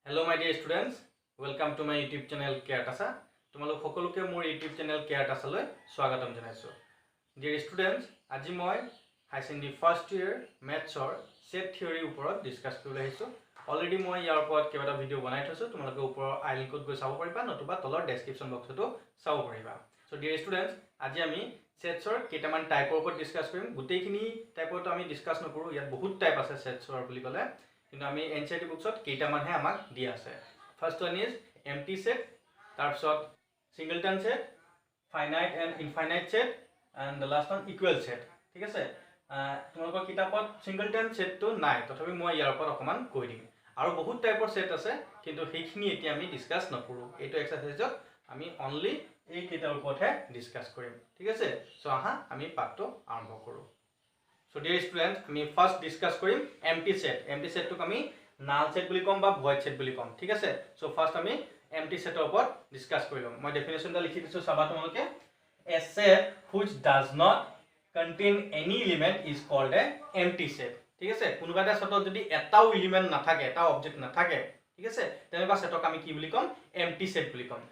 Hello my dear students, welcome to my YouTube channel Keratasa. তোমালোক সকলোকে মোৰ YouTube channel Keratasa লৈ স্বাগতম জনাইছো। Dear students, আজি মই হাই সেকেন্ডাৰী ফাৰ্ষ্ট ইয়াৰ মেথছৰ সেট থিওৰি ওপৰত ডিসকাস কৰিবলৈ আহিছো। অলৰেডি মই ইয়াৰ ওপৰত কেইবাটা ভিডিও বনাই থৈছো। তোমালোকে ওপৰৰ আই লিংকত গৈ চাব পাৰিবা নতুবা তলৰ ডেসক্ৰিপচন বক্সতো চাব পাৰিবা। সো ডিয়াৰ স্টুডেন্টস, আজি আমি সেটছৰ কেইটামান টাইপৰ ওপৰত ডিসকাস কৰিম। গোটেইখিনি টাইপৰটো আমি ডিসকাস নকৰো, ইয়াত বহুত টাইপ আছে সেটছৰ বুলি ক'লে। কিন্তু আমি এনসিইআৰটি বুকছত কেইটামানহে আমাক দিয়া আছে। First one is empty set, তাৰপিছত singleton set, finite and infinite set, and the last one equal set. ঠিক আছে, তোমালোকৰ কিতাপত সিংগলটন সেটটো নাই, তথাপি মই ইয়াৰ ওপৰত অকমান কৈ দিম। আৰু বহুত টাইপৰ সেট আছে, কিন্তু সেইখিনি এতিয়া আমি ডিসকাস নকৰো। এইটো এক্সাৰসাইজত আমি অনলি এই কেইটাৰ ওপৰতহে ডিসকাস কৰিম। ঠিক আছে, সো আহা আমি পাঠটো আৰম্ভ কৰো। So dear students, আমি ফাৰ্স্ট ডিসকাস কৰিম এমটি সেট। এমটি সেটটোক আমি নাল সেট বুলি কম বা ভয়েড সেট বুলি কম। ঠিক আছে, সো ফার্স্ট আমি এমটি সেটৰ ওপৰত ডিসকাস কৰি লম। মই ডেফিনেশনটা লিখি দিছো, চাবা তোমালোকে। A set which does not contain any element is called a empty set. ঠিক আছে, কোনোবা এটা সেটত যদি এটাও এলিমেন্ট নাথাকে, এটা অবজেক্ট নাথাকে, ঠিক আছে, তেনেকুৱা সেটক আমি কি বুলি কম? এমটি সেট বুলি কম।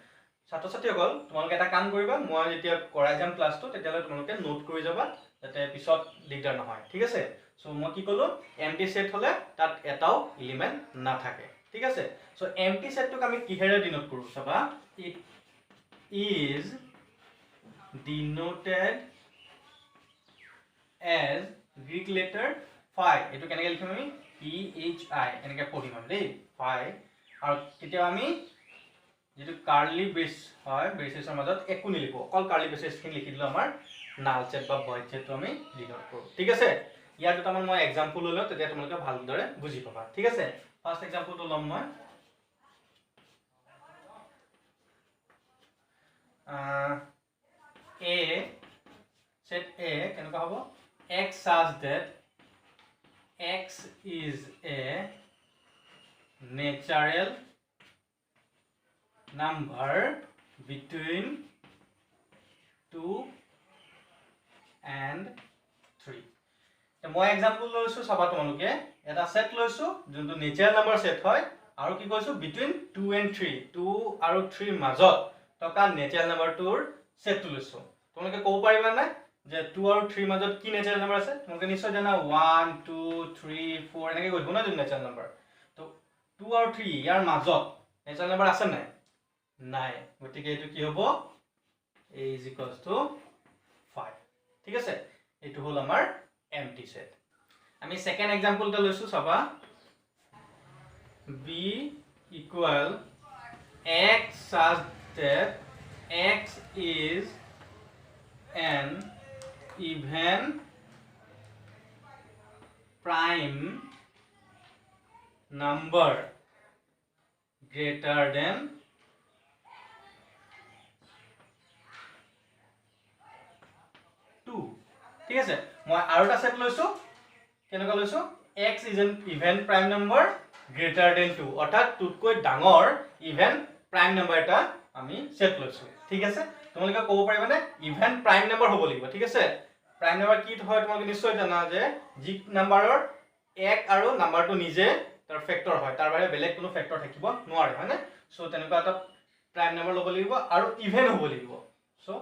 ছাত্ৰ ছাত্ৰীসকল, তোমালোকে এটা কাম কৰিবা, মই যেতিয়া কৰাই যাম ক্লাছটো তেতিয়ালৈ তোমালোকে নোট কৰি যাবা, যাতে পিছত দিগদাৰ নহয়। ঠিক আছে, সো মই কি কলো, এমটি সেট হলে তাত এটাও এলিমেন্ট নাথাকে। ঠিক আছে, সো এমটি সেটটোক আমি কিহেৰে ডিনোট কৰো চাবা। It is denoted as Greek letter phi. এটো কেনেকৈ লিখিম আমি? PHI এনেকৈ পঢ়িম আমি দেই, ফাই। আৰু কেতিয়াবা আমি যেটো কাৰ্লি ব্ৰেস হয়, ব্ৰেসেছৰ মাজত একো নিলিখো, অকল কাৰ্লি ব্ৰেসেছখিনি লিখি দিলো, আমাৰ নাল সেট বা ভয়েড সেটটো আমি ডিনোট কৰো। ঠিক আছে, ইয়াত দুটামান মই এক্সাম্পল লৈ লওঁ, তেতিয়া তোমালোকে ভালদৰে বুজি পাবা। ঠিক আছে, ফাৰ্স্ট এক্সাম্পলটো ল'ম মই। A set A কেনেকুৱা হ'ব? X such that X is a natural number between 2 and 3. মই এক্সাম্পল লৈছো, চাবা তোমালোকে এটা সেট লৈছো যোনটো নেচাৰেল নাম্বাৰ সেট হয়, আৰু কি কৈছো বিটুইন 2 and 3, 2 আৰু 3 মাজত থকা নেচাৰেল নাম্বাৰটোৰ সেটটো লৈছো। তোমালোকে ক'ব পাৰিবা না যে 2 আৰু 3 মাজত কি নেচাৰেল নাম্বাৰ আছে? তোমালোকে নিশ্চয় জানা 1 2 3 4 এনেকৈ কৈছো না যোন নেচাৰেল নাম্বাৰ। তো 2 আৰু 3 ইয়াৰ মাজত নেচাৰেল নাম্বাৰ আছে নাই? নাই, গতিকে এইটো কি হ'ব? A is equals to 5. ঠিক আছে, এইটো হল আমাৰ এমটি সেট। আমি সেকেন্ড এক্সাম্পলটা লৈছো, চাবা। B equal X such that X is an even prime number greater than 2. ঠিক আছে, মই আৰু এটা সেট লৈছো, কেনেকুৱা লৈছো? X is an even prime number greater than 2, অৰ্থাৎ 2 তকৈ ডাঙৰ ইভেন প্ৰাইম নাম্বাৰ এটা আমি সেট লৈছো। ঠিক আছে, তোমালোকে ক'ব পাৰিবানে ইভেন প্ৰাইম নাম্বাৰ হ'ব লাগিব? ঠিক আছে, প্ৰাইম নাম্বাৰ কি হয় তোমালোকে নিশ্চয় জানা যে যি নাম্বাৰৰ 1 আৰু নাম্বাৰটো নিজে তাৰ ফেক্টৰ হয়, তাৰ বাহিৰে বেলেগ কোনো ফেক্টৰ থাকিব নোৱাৰে, হয়নে? সো তেনেকুৱা এটা প্ৰাইম নাম্বাৰ ল'ব লাগিব আৰু ইভেন হ'ব লাগিব। সো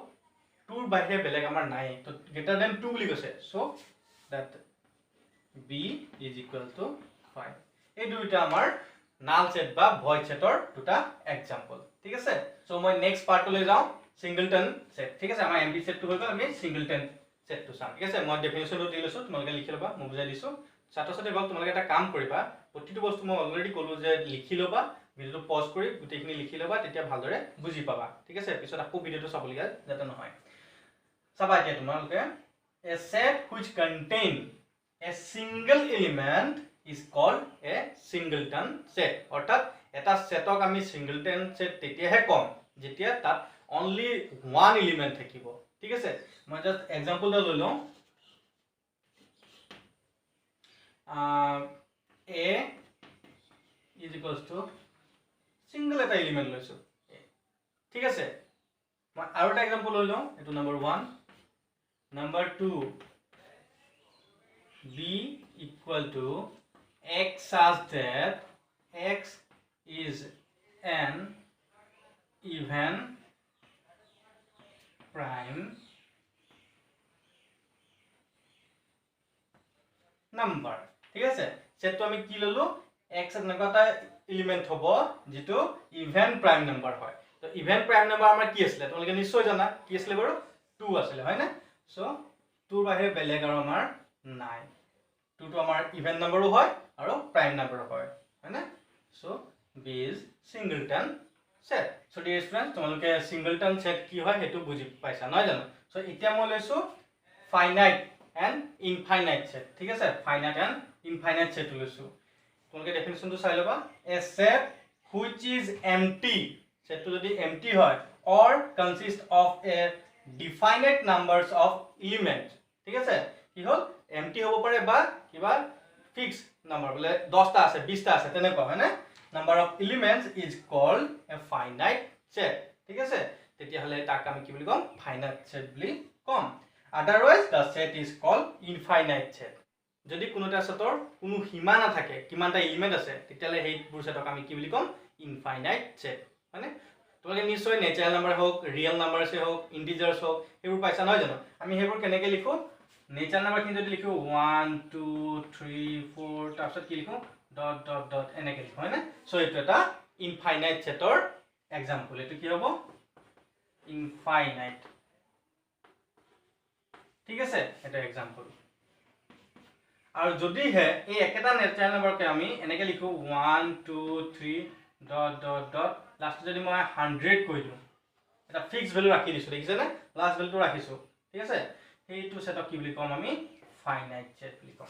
2ৰ বাহিৰে বেলেগ আমাৰ নাই, তো গ্ৰেটাৰ দেন 2 বুলি কৈছে। So that B is equal to 5. এই দুইটা আমাৰ নাল সেট বা ভয়েড সেটৰ দুটা এক্সাম্পল। ঠিক আছে, সো মই নেক্সট পাৰ্টলৈ যাওঁ, সিংগলটন সেট। ঠিক আছে, আমাৰ এমটি সেটটো হৈ গ'ল, আমি সিংগলটন সেটটো চাম। ঠিক আছে, মই ডেফিনেশনটো দি লৈছো, তোমালোকে লিখি ল'বা, মই বুজাই দিছো। ছাত্ৰ ছাত্ৰীসকল, তোমালোকে এটা কাম কৰিবা, প্ৰতিটো বস্তু মই অলৰেডি ক'লো যে লিখি ল'বা, ভিডিঅ'টো পজ কৰি গোটেইখিনি লিখি ল'বা, তেতিয়া ভালদৰে বুজি পাবা। ঠিক আছে, পিছত আকৌ ভিডিঅ'টো চাবলগীয়া যাতে নহয়। চাবা এতিয়া তোমালোকে, a set which contain a single element is called a singleton set. অৰ্থাৎ এটা সেটক আমি সিংগলটন সেট তেতিয়াহে কম যেতিয়া তাত অনলি ওৱান এলিমেন্ট থাকিব। ঠিক আছে, মই জাস্ট এক্সাম্পলটা লৈ লওঁ। A is equals to single এটা এলিমেন্ট লৈছো। ঠিক আছে, মই আৰু এটা এক্সাম্পল লৈ লওঁ, এটো number 1। Number 2, B equal to X such that X is an even prime number ঠিক আছে সেটটো আমি কি ললো x এনেকুৱা এটা এলিমেন্ট হ'ব যেটো ইভেন প্ৰাইম নাম্বাৰ হয় তো ইভেন প্ৰাইম নাম্বাৰ আমাৰ কি আছিল তোমালোকে নিশ্চয় জানা কি আছিল বাৰু 2 আছিল হয় না সো 2 বাহিৰে বেলেগ আৰু আমাৰ নাই 2 টো আমাৰ ইভেন নাম্বাৰো হয় আৰু প্ৰাইম নাম্বাৰো হয় না so b is singleton set so dear students তোমালোকে singleton set কি হয় হেতু বুজি পাইছা নহয় জানো সো এতিয়া মই লৈছো finite and infinite set ঠিক আছে finite and infinite set লৈছো তোমালোকে ডেফিনিশনটো চাই লবা a set which is empty set to যদি empty হয় or consist of a definite numbers of elements ঠিক আছে কি হল empty হ'ব পাৰে বা কিবা ফিক্স নাম্বাৰ বলে 10 টা আছে 20 টা আছে তেনেকুৱা হয় না number of elements is called a finite set ঠিক আছে তেতিয়া হলে তাক আমি কি বুলি কম finite set বুলি কম otherwise the set is called infinite set যদি কোনোটা সেটৰ কোনো সীমা না থাকে কিমানটা এলিমেন্ট আছে তেতিয়ালে হেইবোৰ সেটক আমি কি বুলি কম ইনফাইনাইট সেট মানে তোমালোকে নিশ্চয় নেচাৰেল নাম্বাৰ হোক ৰিয়েল নাম্বাৰছে হোক ইন্টিজাৰছ হোক হেবোৰ পাইছা নহয় জানো আমি হেবোৰ কেনেকৈ লিখো নেচাৰেল নাম্বাৰ খিনি যদি লিখো 1 2 3 4 তাৰপিছত কি লিখো ডট ডট ডট এনেকৈ লিখো হয় না সো এটো এটা ইনফাইনাইট সেটৰ এক্সাম্পল এটো কি হ'ব ইনফাইনাইট ঠিক আছে এটা এক্সাম্পল আৰু যদি হে এই একেটা নেচাৰেল নাম্বাৰকে আমি এনেকৈ লিখো 1 2 3 ডট ডট ডট লাস্ট যদি মই 100 কৈ দিও এটা ফিক্স ভ্যালু ৰাখি দিছো দেখিছে না লাস্ট ভ্যালুটো ৰাখিছো ঠিক আছে এইটো সেটক কি বুলি কম আমি ফাইনাইট সেট বুলি কম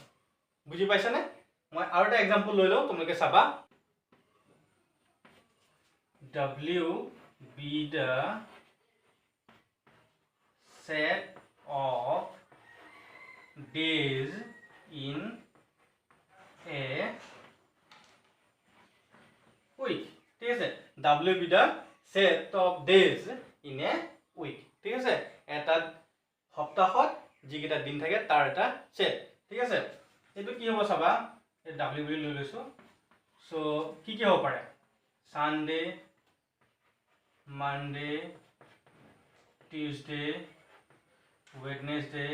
বুজি পাইছা নে মই আৰু এটা এক্সাম্পল লৈ লও তোমালোকে চাবা w be the set of days in a week ঠিক আছে w be the set of days in a week ঠিক আছে এটা সপ্তাহত যিকেইটা দিন থাকে তাৰ এটা সেট ঠিক আছে এটো কি হ'ব চাবা এই w বুলি লৈ লৈছো সো কি কি হ'ব পাৰে Sunday Monday Tuesday Wednesday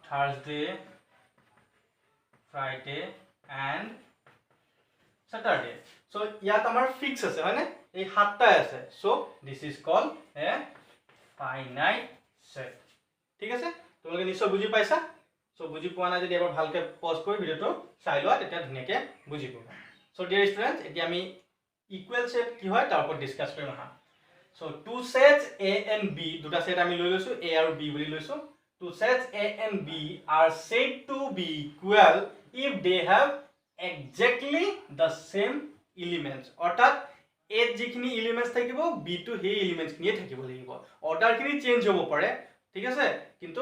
Thursday, Friday and Saturday. So ইয়াত আমাৰ ফিক্স আছে হয় না এই সাতটা আছে so this is called a finite set ঠিক আছে তোমালোকে নিশ্চয় বুজি পাইছা so বুজি পোৱা নাই যদি এবাৰ ভালকে পজ কৰি ভিডিওটো চাই লোৱা তেতিয়া ধুনীয়াকৈ বুজি পাবা so dear students এতিয়া আমি ইকুৱেল সেট কি হয় তাৰ ওপৰত ডিসকাস কৰিম আহা so two sets a and b দুটা সেট আমি লৈ লৈছো a আৰু b বুলি লৈছো Two sets A and B are said to be equal if they have exactly the same elements. অর্থাৎ A যিখিনি এলিমেন্টস থাকিব B to সেই এলিমেন্টস খিনি থাকিব লাগিব অৰ্ডাৰ খিনি চেঞ্জ হ'ব পাৰে ঠিক আছে কিন্তু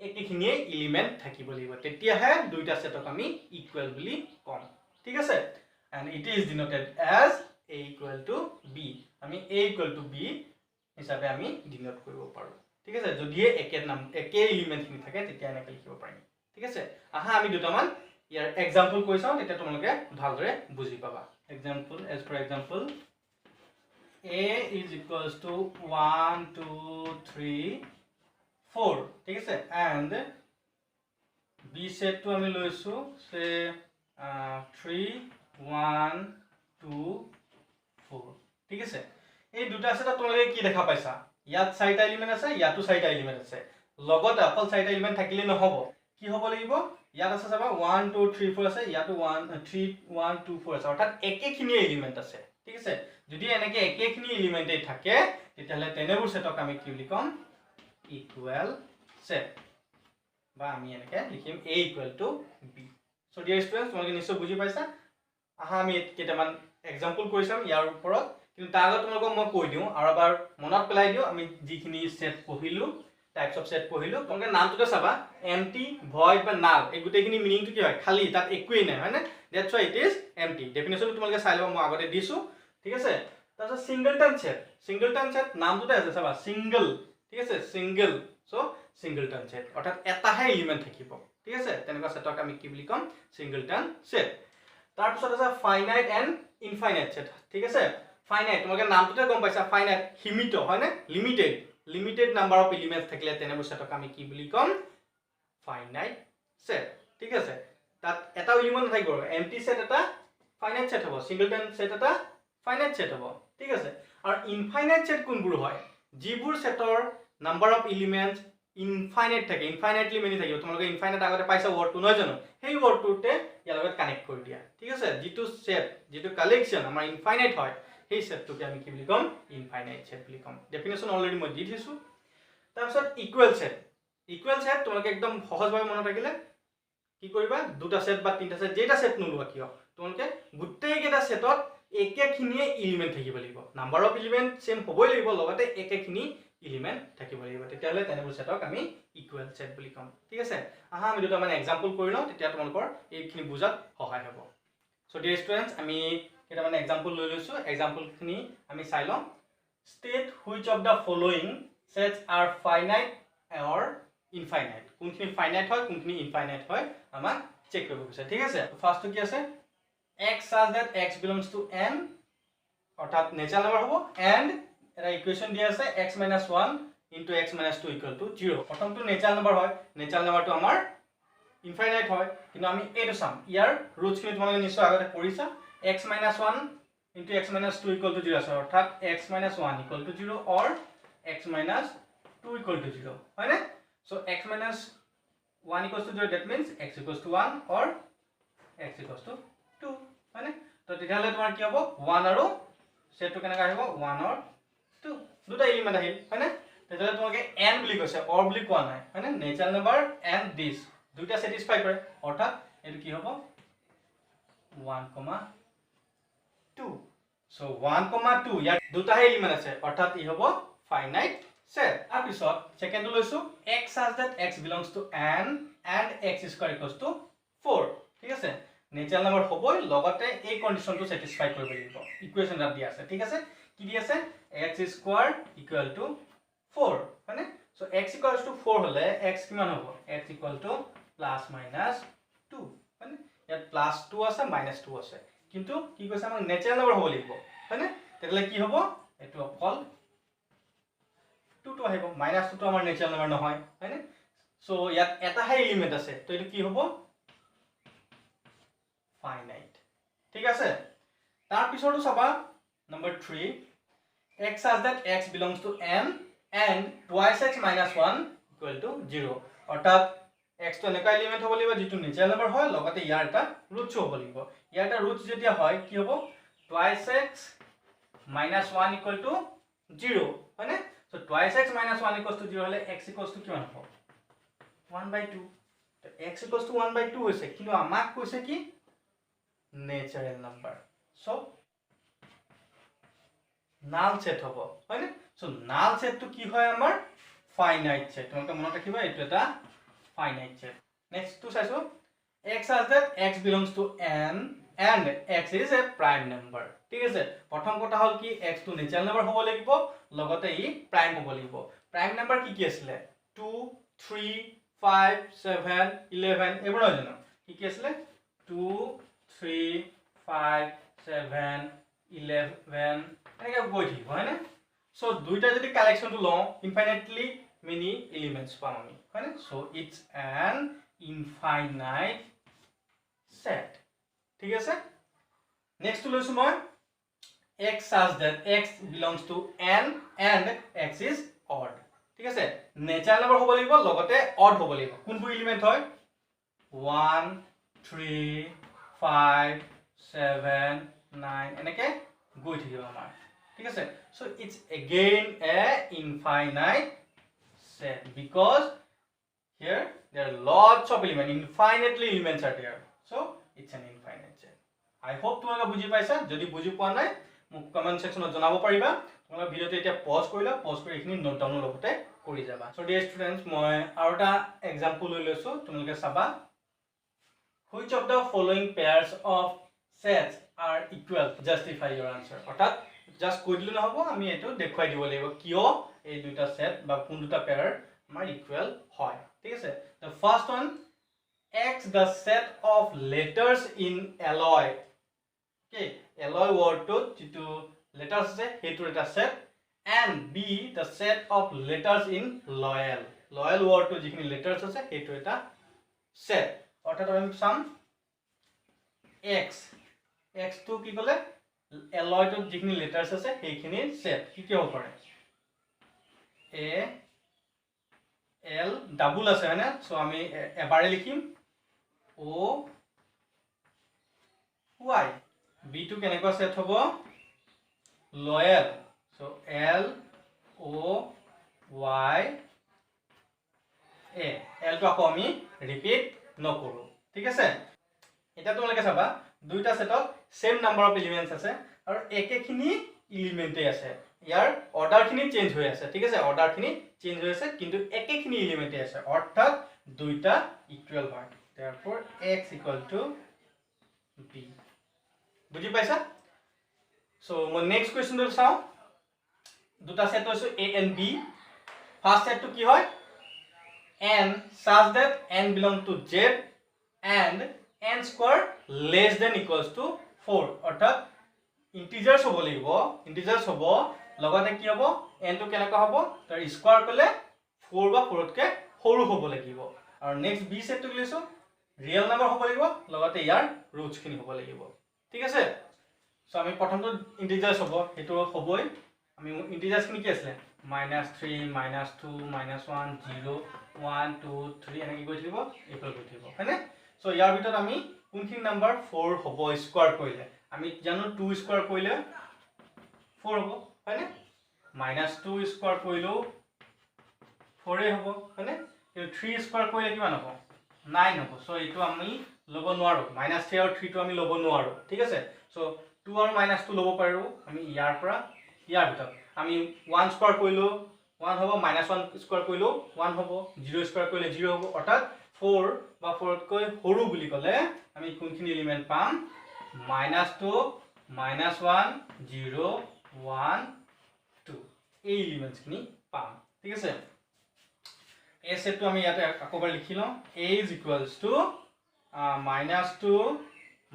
একেখিনি এলিমেন্ট থাকিব লাগিব তেতিয়াহে দুইটা সেটক আমি ইকুৱেল বুলি কম ঠিক আছে and it is denoted as A equal to B আমি A equal to B হিচাপে আমি ডিনোট কৰিব পাৰো ঠিক আছে যদি একে নাম একে এলিমেন্ট খিনি থাকে তেতিয়া এনেকৈ লিখিব পাৰিম ঠিক আছে আহা আমি দুটামান ইয়াৰ এক্সাম্পল কৈ চাও তেতিয়া তোমালোকে ভালদৰে বুজি পাবা example as for example a is equals to 1 2 3 4 ঠিক আছে and b set to আমি লৈছো সে 3 1 2 4 ঠিক আছে এই দুটা সেট তোমালোকে কি দেখা পাইছা ইয়াত চাৰিটা এলিমেন্ট আছে ইয়াতো চাৰিটা এলিমেন্ট আছে লগত অকল চাৰিটা এলিমেন্ট থাকিলে নহব কি হ'ব লাগিব ইয়াত আছে চাবা 1 2 3 4 আছে ইয়াতো 1 3 1 2 4 আছে অৰ্থাৎ একেখিনি এলিমেন্ট আছে ঠিক আছে যদি এনেকে একেখিনি এলিমেন্ট থাকে তেতিয়াহলে তেনেবোৰ সেটক আমি কি বুলি কম ইকুৱেল সেট বা আমি এনেকে লিখিম a equal to b so dear students তোমালোকে নিশ্চয় বুজি পাইছা আহা আমি কেইটামান এক্সাম্পল কৈছাম ইয়াৰ ওপৰত কিন্তু তাৰ আগত তোমালোকক মই কৈ দিও আৰু এবাৰ মনত পেলাই দিও আমি যিখিনি সেট পঢ়িলো টাইপস অফ সেট পঢ়িলো তোমালোকে নামটোতে চাবা এম্পটি ভয়েড বা নাল এই গুটেখিনি মিনিংটো কি হয় খালি তাত একোই নাই হয় না that's why it is empty definition তোমালোকে চাই লবা মই আগতে দিছো ঠিক আছে তাৰপিছত সিংগলটন সেট নামটোতে আছে চাবা সিঙ্গল ঠিক আছে সিঙ্গল সো সিংগলটন সেট অৰ্থাৎ এটাহে এলিমেন্ট থাকিব ঠিক আছে তেনেকুৱা সেটক আমি কি বুলি কম সিংগলটন সেট তাৰ পিছত আছে ফাইনাইট এণ্ড ইনফাইনাইট সেট ঠিক আছে ফাইনাইট তোমালোকে নামটোতে গম পাইছা ফাইনাইট সীমিত হয় নে লিমিটেড নাম্বাৰ অফ এলিমেন্টস থাকিলে তেনেবোৰ সেটক আমি কি বুলি কম ফাইনাইট সেট ঠিক আছে তাত এটা এলিমেন্ট নাথাকিব এম্পটি সেট এটা ফাইনাইট সেট হ'ব সিংগলটন সেট এটা ফাইনাইট সেট হ'ব ঠিক আছে আৰু ইনফাইনাইট সেট কোনবোৰ হয় যিবোৰ সেটৰ নাম্বাৰ অফ এলিমেন্টস ইনফাইনাইট থাকে ইনফাইনাইটলি মেনি থাকিব তোমালোকে ইনফাইনাইট আগতে পাইছা ওয়াৰ্ডটো নহয় জানো সেই ওয়াৰ্ডটোতে ইয়াৰ লগত কানেক্ট কৰি দিয়া ঠিক আছে যিটো সেট যিটো কালেকশন আমাৰ ইনফাইনাইট হয় সেই সেটটোকে আমি কি বুলি কম ইনফাইনাইট সেট বুলি কম ডেফিনেশন অলৰেডি মই দি দিছো তাৰপিছত ইকুৱেল সেট তোমালোকে একদম সহজভাৱে মনত ৰাখিলে কি কৰিবা দুটা সেট বা তিনটা সেট যেটা সেট নোলোৱা কিয় তোমালোকে গোটেই কেইটা সেটত একেখিনিয়ে এলিমেন্ট থাকিব লাগিব নাম্বাৰ অফ এলিমেন্ট সেম হ'বই লাগিব লগতে একেখিনি এলিমেন্ট থাকিব লাগিব তেতিয়াহলে তেনেবোৰ সেটক আমি ইকুৱেল সেট বুলি কম ঠিক আছে আহা আমি দুটা মানে এক্সাম্পল কৰি লওঁ তেতিয়া তোমালোকৰ এইখিনি বুজাত সহায় হ'ব সো ডিয়াৰ ষ্টুডেন্টস আমি এটা মানে এক্সাম্পল লৈ লৈছো এক্সাম্পলখিনি আমি চাই লওঁ state which of the following sets are finite or infinite কোনখিনি ফাইনাইট হয় কোনখিনি ইনফাইনাইট হয় আমাক চেক কৰিব বিচাৰে ঠিক আছে ফাৰ্স্টটো কি আছে x such that x belongs to n অৰ্থাৎ নেচাৰেল নাম্বাৰ হ'ব and এটা ইকুৱেশ্যন দিয়া আছে x - 1 into x - 2 equal to 0 প্ৰথমটো নেচাৰেল নাম্বাৰ হয় নেচাৰেল নাম্বাৰটো আমাৰ ইনফাইনাইট হয় কিন্তু আমি এইটো চাম ইয়াৰ ৰুটছখিনি তোমালোকে নিশ্চয় আগতে পঢ়িছা x - 1 into x - 2 equal to 0 আছে অৰ্থাৎ x - 1 equal to 0 or x - 2 equal to 0 হয় না so x - 1 equals to 0 that means x equals to 1 or x equals to 2 হয় না তো তেতিয়াহলে তোমাৰ কি হ'ব 1 আৰু সেটটো কেনেকৈ আহিব 1 or 2 দুটা এলিমেন্ট আহিল হয় না তেতিয়াহলে তোমাকে n বুলি কৈছে or বুলি কোৱা নাই হয় না নেচাৰেল নাম্বাৰ and this দুটা স্যাটিসফাই কৰে অৰ্থাৎ এটো কি হ'ব 1, 2 so 1, 2 ইয়াৰ দুটা এলিমেন্ট আছে অৰ্থাৎ ই হ'ব ফাইনাইট সেট তাৰ পিছত সেকেন্ডটো লৈছো x such that x belongs to n and x square equals to 4 ঠিক আছে নেচাৰেল নাম্বাৰ হ'বই লগতে এই কন্ডিশনটো স্যাটিসফাই কৰিব লাগিব ইকুৱেশ্যন এটা দিয়া আছে ঠিক আছে কি দি আছে x square equal to 4 মানে so x equals to 4 হলে x কিমান হ'ব x equal to plus minus 2 মানে ইয়াত plus 2 আছে minus 2 আছে কিন্তু কি কৈছে আমাক নেচাৰেল নাম্বাৰ হ'ব লাগিব হয়নে তেতিয়ালে কি হ'ব এটো অকল 2 টো আহিব minus 2 টো আমাৰ নেচাৰেল নাম্বাৰ নহয় হয়নে সো ইয়াত এটাহে এলিমেন্ট আছে তো এটো কি হ'ব ফাইনাইট ঠিক আছে তাৰ পিছৰটো চাবা number 3 x such that x belongs to n and twice x minus 1 equal to 0 অৰ্থাৎ x তো এনেকা এলিমেন্ট হ'ব লাগিব যেটো নেচাৰেল নাম্বাৰ হয় লগতে ইয়াৰ এটা ৰুটছ হ'ব লাগিব ইয়াৰ এটা ৰুটছ যেতিয়া হয় কি হ'ব twice x minus 1 equal to 0 হয়নে so twice x minus 1 equals to 0 হলে x equals to কিমান হ'ব 1/2 তো x equals to 1/2 হৈছে কিন্তু আমাক কৈছে কি natural number so null set হ'ব হয়নে সো নাল সেটটো কি হয় আমাৰ ফাইনাইট সেট তোমালোকে মনত ৰাখিবা এটো এটা ফাইনাইট সেট নেক্সট টু চাইছো x such that x belongs to n and x is a prime number ঠিক আছে প্ৰথম কথা হল কি x টো নেচাৰেল নাম্বাৰ হ'ব লাগিব লগতে ই প্ৰাইম হ'ব লাগিব প্ৰাইম নাম্বাৰ কি আছিল 2 3 5 7 11 এবোৰ নহয় জানো কি আছিল 2 3 5 7 11 এনেকৈ গৈ থাকিব হয়নে সো দুইটা যদি কালেকশনটো লওঁ ইনফাইনাইটলি মেনি এলিমেন্টস পাম আমি হয়নে so it's an infinite set ঠিক আছে নেক্সট টু লৈছো মই x such that x belongs to n and x is odd ঠিক আছে নেচাৰেল নাম্বাৰ হ'ব লাগিব লগতে অড হ'ব লাগিব কোনবোৰ এলিমেন্ট হয় 1 3 5 7 9 এনেকে গৈ থাকিব আমাৰ ঠিক আছে so it's again a infinite set because here there are lots of elements infinitely elements are there so it's an infinite set I hope তোমালোকে বুজি পাইছা যদি বুজি পোৱা নাই মোক কমেন্ট সেকশনত জনাব পাৰিবা তোমালোকে ভিডিওটো এতিয়া পজ কৰিলা পজ কৰি এখিনি নোট ডাউন লগতে কৰি যাবা so dear students মই আৰু এটা এক্সাম্পল লৈ লৈছো তোমালোকে চাবা which of the following pairs of sets are equal justify your answer অৰ্থাৎ জাস্ট কৈ দিলে নহব আমি এটো দেখুৱাই দিব লাগিব কিয় এই দুটা সেট বা কোন দুটা পেয়াৰ আমাৰ ইকুৱেল হয় ঠিক আছে the first one x the set of letters in alloy okay alloy word to jitu letters ase hetu eta set and b the set of letters in loyal word to jikhini letters ase hetu eta set orthat ami sam x to ki kole alloy to jikhini letters ase heikhini set ki ki hob pare a l double ase na so ami ebare likhim o y b to kenekwa set hobo loyal so l o y a l to ako ami repeat nokoru ঠিক আছে এটা তোমালোকে চাবা দুইটা সেটত same number of elements আছে আৰু একেখিনি এলিমেন্টে আছে ইয়াৰ অৰ্ডাৰ খিনি চেঞ্জ হৈ আছে ঠিক আছে অৰ্ডাৰ খিনি চেঞ্জ হৈ আছে কিন্তু একেখিনি এলিমেন্টে আছে অৰ্থাৎ দুইটা ইকুৱেল হয় therefore x = b বুজি পাইছা so মই নেক্সট কোৱেশ্চন টো চাও দুটা সেট হৈছে a and b first set টো কি হয় n such that n belong to z and n square less than equals to 4 অর্থাৎ ইন্টিজার্স হবো লাগিব ইন্টিজার্স হবো লগতে কি হবো n to কেনেকা হবো তাৰ স্কয়াৰ কৰলে 4 বা 4 তকে সৰু হবো লাগিব আৰু নেক্সট b সেট টো লৈছো ৰিয়েল নাম্বাৰ হবো লাগিব লগতে ইয়াৰ ৰুটস খিনি হবো লাগিব ঠিক আছে সো আমি প্ৰথমটো ইন্টিজার্স হবো এটো হবই আমি ইন্টিজার্স খিনি কি আছে -3 -2 -1 0 1 2 3 এনেকৈ গৈ থাকিব ইকুৱেল গৈ থাকিব হয়নে সো ইয়াৰ ভিতৰত আমি কোনখিনি নাম্বাৰ 4 হ'ব স্কয়াৰ কৰিলে আমি জানো 2 স্কয়াৰ কৰিলে 4 হ'ব হয়নে -2 স্কয়াৰ কৰিলেও 4 এ হ'ব হয়নে কিন্তু 3 স্কয়াৰ কৰিলে কিমান হ'ব 9 হ'ব সো এইটো আমি লব নোৱাৰো -3 আৰু 3 টো আমি লব নোৱাৰো ঠিক আছে সো 2 আৰু -2 লব পাৰো আমি ইয়াৰ পৰা ইয়াৰ ভিতৰত আমি 1 স্কয়াৰ কৰিলেও 1 হ'ব -1 স্কয়াৰ কৰিলেও 1 হ'ব 0 স্কয়াৰ কৰিলে 0 হ'ব অৰ্থাৎ 4 বা 4 তকৈ সৰু বুলি কলে আমি কোনখিনি এলিমেন্ট পাম -2 -1 0 1 2 এই এলিমেন্টস খিনি পাম ঠিক আছে এই সেটটো আমি ইয়াতে আকবাৰ লিখি লওঁ a is equals to -2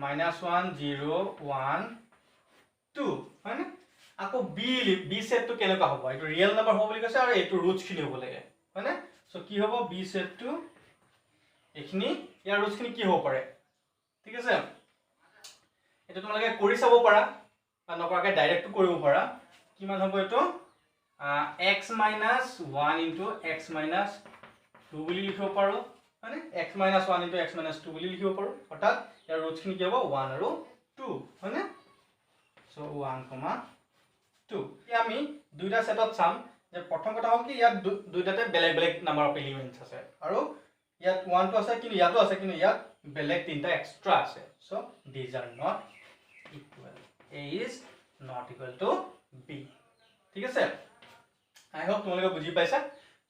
-1 0 1 2 হয়নে আকৌ b সেটটো কেনেকা হ'ব এটো ৰিয়েল নাম্বাৰ হ'ব বুলি কৈছে আৰু এটো ৰুটস খিনি হ'ব লাগে হয়নে সো কি হ'ব b সেটটো এখিনি ইয়াৰ ৰুটস খিনি কি হ'ব পাৰে ঠিক আছে এটো তোমালোকে কৰি চাব পাৰা বা নকৰাকে ডাইৰেক্ট কৰিব পাৰা কিমান হ'ব এটো x - 1 * x - 2 বুলি লিখিব পাৰো মানে x - 1 * x - 2 বুলি লিখিব পাৰো অৰ্থাৎ ইয়াৰ ৰুটস খিনি কি হ'ব 1 আৰু 2 হয়নে সো 1, 2 এতিয়া আমি দুইটা সেটত চাম যে প্ৰথম কথা হ'ল কি ইয়াত দুইটাতে বেলেগ বেলেগ নাম্বাৰ অফ এলিমেন্টস আছে আৰু ইয়াত 1 টো আছে কিন্তু ইয়াতো আছে কিন্তু ইয়াত বেলেগ তিনটা এক্সট্ৰা আছে so these are not equal a is not equal to b ঠিক আছে আই হোপ তোমালোকে বুজি পাইছা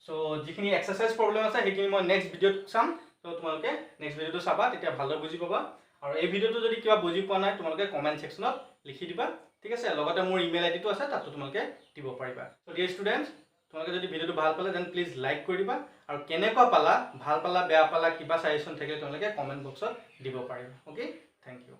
সো যিখিনি এক্সাৰসাইজ প্ৰবলেম আছে সেইখিনি মই নেক্সট ভিডিঅ'ত চাম সো তোমালোকে নেক্সট ভিডিঅ'টো চাবা তেতিয়া ভালদৰে বুজি পাবা আৰু এই ভিডিঅ'টো যদি কিবা বুজি পোৱা নাই তোমালোকে কমেন্ট সেকশনত লিখি দিবা ঠিক আছে লগতে মোৰ ইমেইল আইডিটো আছে তাতো তোমালোকে দিব পাৰিবা সো ডিয়াৰ ষ্টুডেন্টস তোমালোকে যদি ভিডিঅ'টো ভাল পালে দেন প্লিজ লাইক কৰি দিবা আৰু কেনেকুৱা পালা ভাল পালা বেয়া পালা কিবা সাজেশন থাকিলে তোমালোকে কমেন্ট বক্সত দিব পাৰিবা ওকে থ্যাংক ইউ